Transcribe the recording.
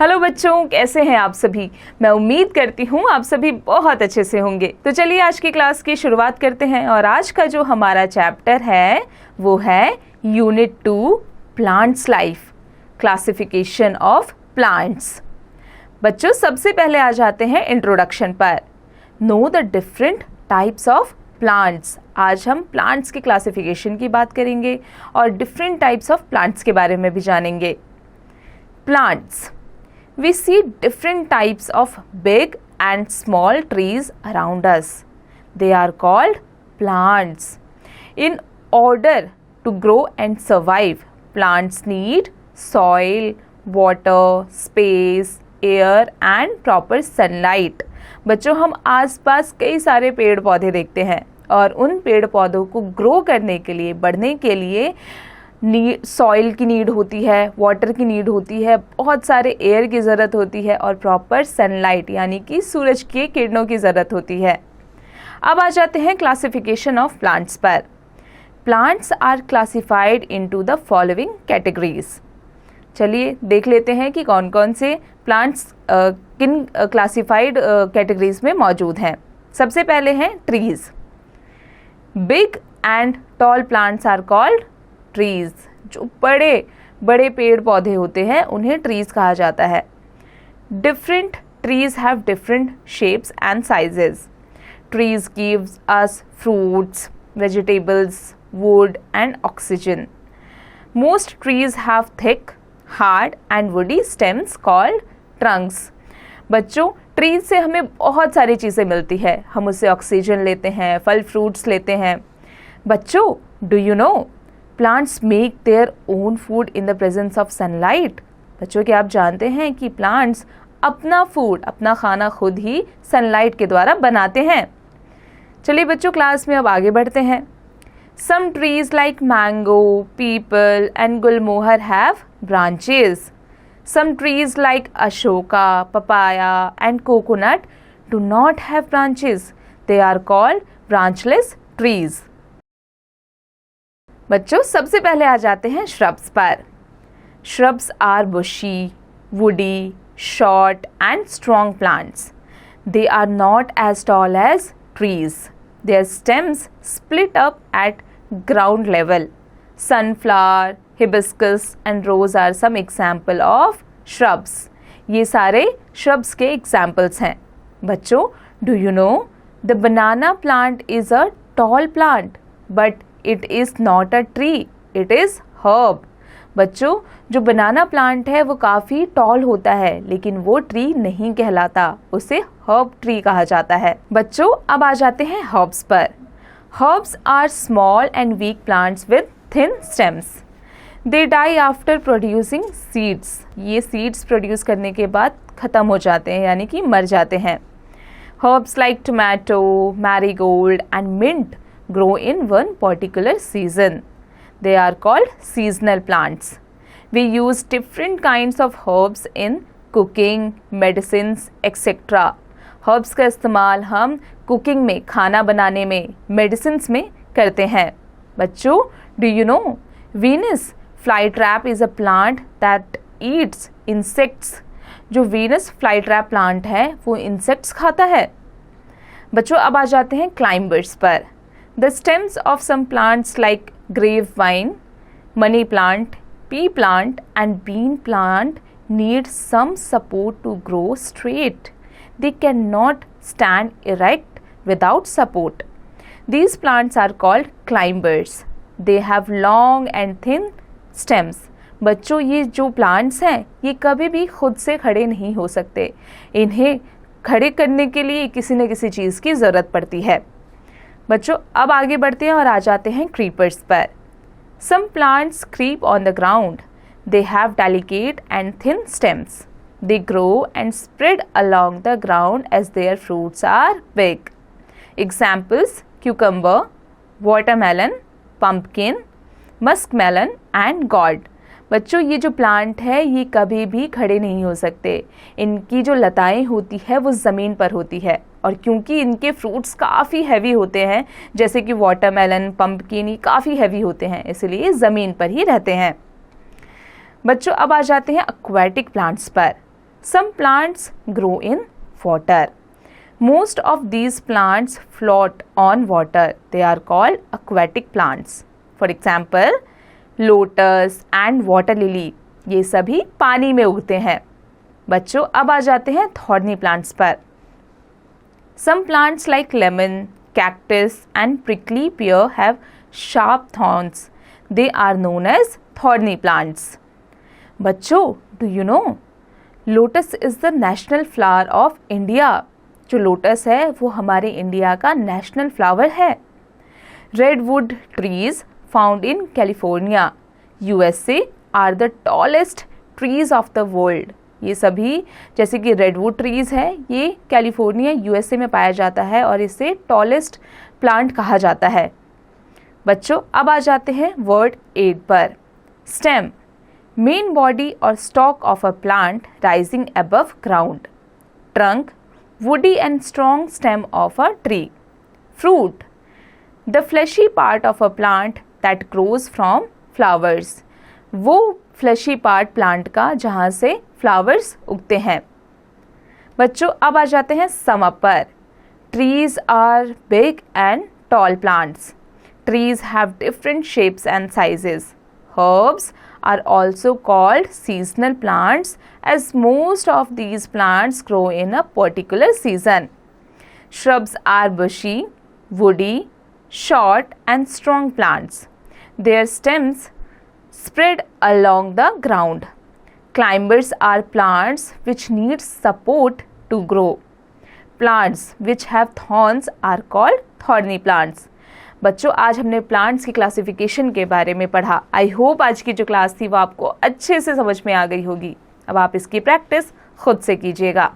Hello बच्चों, कैसे हैं आप सभी। मैं उम्मीद करती हूँ आप सभी बहुत अच्छे से होंगे। तो चलिए आज की क्लास की शुरुआत करते हैं और आज का जो हमारा चैप्टर है वो है unit 2 plants life, classification of plants. बच्चों सबसे पहले आ जाते हैं इंट्रोडक्शन पर। Know the different types of plants. आज हम प्लांट्स की क्लासिफिकेशन की बात करेंगे और डिफरेंट टाइप्स ऑफ प्लांट्स के बारे में भी जानेंगे। Plants, we see different types of big and small trees around us. They are called plants. In order to grow and survive, plants need soil, water, space, air and proper sunlight. बच्चों हम आसपास कई सारे पेड़ पौधे देखते हैं और उन पेड़ पौधों को ग्रो करने के लिए, बढ़ने के लिए सॉइल की नीड होती है, वाटर की नीड होती है, बहुत सारे एयर की ज़रूरत होती है और प्रॉपर सनलाइट यानी कि सूरज की किरणों की ज़रूरत होती है। अब आ जाते हैं क्लासिफिकेशन ऑफ प्लांट्स पर। Plants are classified into the following categories. चलिए देख लेते हैं कि कौन कौन से प्लांट्स किन क्लासिफाइड कैटेगरीज में मौजूद हैं। सबसे पहले हैं trees. Big and tall plants are called trees. जो बड़े बड़े पेड़ पौधे होते हैं उन्हें ट्रीज कहा जाता है। Different trees have different shapes and sizes. Trees gives us fruits, vegetables, would and oxygen. Most trees have thick, hard and woody stems called Trunks. बच्चों ट्रीज से हमें बहुत सारी चीज़ें मिलती है। हम उससे ऑक्सीजन लेते हैं, फल फ्रूट्स लेते हैं। बच्चों do you know plants make their own food in the presence of sunlight. बच्चों क्या आप जानते हैं कि प्लांट्स अपना फूड, अपना खाना खुद ही सनलाइट के द्वारा बनाते हैं। चलिए बच्चों क्लास में अब आगे बढ़ते हैं। Some trees like mango, peepal and gulmohar have branches. Some trees like ashoka, papaya and coconut do not have branches. They are called branchless trees. बच्चों सबसे पहले आ जाते हैं श्रब्स पर। Shrubs are bushy, woody, short and strong plants. They are not as tall as trees. Their stems split up at ground level. Sunflower, hibiscus and rose are some example of shrubs. ये सारे shrubs के examples हैं। बच्चों do you know the banana plant is a tall plant but it is not a tree, it is herb. बच्चों जो बनाना plant है वो काफ़ी टॉल होता है लेकिन वो ट्री नहीं कहलाता, उसे हर्ब ट्री कहा जाता है। बच्चों अब आ जाते हैं हर्ब्स पर। Herbs are small and weak plants with thin stems. They die after producing seeds. ये सीड्स प्रोड्यूस करने के बाद ख़त्म हो जाते हैं यानी कि मर जाते हैं। Herbs like tomato, marigold and mint grow in one particular season. They are called seasonal plants. We use different kinds of herbs in cooking, medicines, etc. Herbs का इस्तेमाल हम कुकिंग में, खाना बनाने में, मेडिसिन्स में करते हैं। बच्चों do you know Venus flytrap is a plant that eats insects. जो Venus flytrap plant है वो insects खाता है। बच्चों अब आ जाते हैं climbers पर। The stems of some plants like grapevine, money plant, pea plant and bean plant need some support to grow straight. They cannot stand erect without support. These plants are called climbers. They have long and thin stems. बच्चों ये जो plants हैं ये कभी भी खुद से खड़े नहीं हो सकते। इन्हें खड़े करने के लिए किसी न किसी चीज़ की ज़रूरत पड़ती है। बच्चों अब आगे बढ़ते हैं और आ जाते हैं क्रीपर्स पर। Some plants creep on the ground. They have delicate and thin stems. They grow and spread along the ground as their fruits are big. Examples cucumber, watermelon, pumpkin, muskmelon and gourd. बच्चों ये जो plant है ये कभी भी खड़े नहीं हो सकते। इनकी जो लताएं होती है वो ज़मीन पर होती है और क्योंकि इनके फ्रूट्स काफ़ी हैवी होते हैं जैसे कि वाटरमेलन, पम्पकिन, ये काफ़ी हैवी होते हैं इसलिए ज़मीन पर ही रहते हैं। बच्चों अब आ जाते हैं एक्वाटिक प्लांट्स पर। Some plants grow in water. Most of these plants float on water. They are called aquatic plants. For example, lotus and water lily. ये सभी पानी में उगते हैं. बच्चों, अब आ जाते हैं thorny plants पर. Some plants like lemon, cactus and prickly pear have sharp thorns. They are known as thorny plants. बच्चों, do you know? Lotus is the national flower of India. जो लोटस है वो हमारे इंडिया का national flower है. Redwood trees found in California, USA are the tallest trees of the world. ये सभी जैसे कि रेडवुड ट्रीज़ है, ये कैलिफोर्निया USA में पाया जाता है और इसे टॉलेस्ट प्लांट कहा जाता है. बच्चों, अब आ जाते हैं वर्ड 8 पर. Stem, main body or stalk of a plant rising above ground. Trunk, woody and strong stem of a tree. Fruit, the fleshy part of a plant that grows from flowers. वो fleshy part plant का जहाँ से flowers उगते हैं. बच्चों, अब आ जाते हैं sum up पर. Trees are big and tall plants. Trees have different shapes and sizes. Herbs are also called seasonal plants as most of these plants grow in a particular season. Shrubs are bushy, woody, short and strong plants. Their stems spread along the ground. Climbers are plants which need support to grow. Plants which have thorns are called thorny plants. बच्चों, आज हमने plants की classification के बारे में पढ़ा. I hope आज की जो क्लास थी वो आपको अच्छे से समझ में आ गई होगी. अब आप इसकी प्रैक्टिस खुद से कीजिएगा.